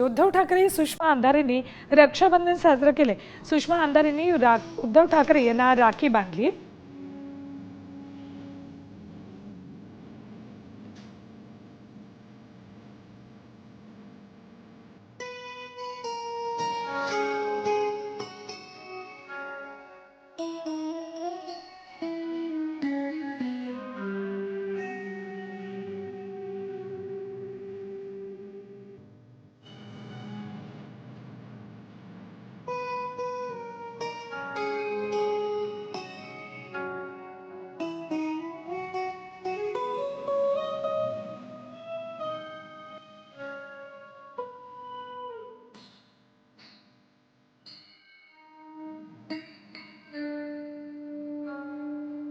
उद्धव ठाकरे सुषमा अंधारेंनी रक्षाबंधन साजरं केले। सुषमा अंधारेंनी उद्धव ठाकरे यांना राखी बांधली।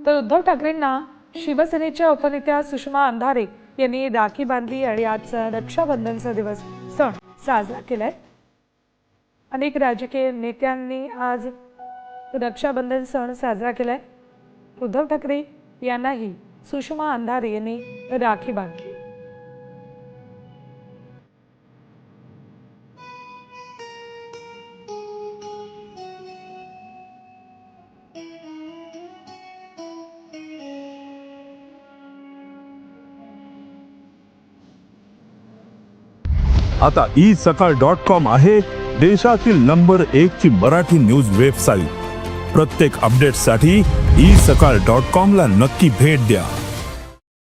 तर उद्धव ठाकरेंना शिवसेनेच्या उपनेत्या सुषमा अंधारे यांनी राखी बांधली आणि आज रक्षाबंधनचा दिवस सण साजरा केलाय। अनेक राजकीय नेत्यांनी आज रक्षाबंधन सण साजरा केलाय। उद्धव ठाकरे यांनाही सुषमा अंधारे यांनी राखी बांधली। आता isakal.com आहे देशातील नंबर 1 ची मराठी न्यूज वेबसाईट। प्रत्येक अपडेटसाठी isakal.com ला नक्की भेट द्या।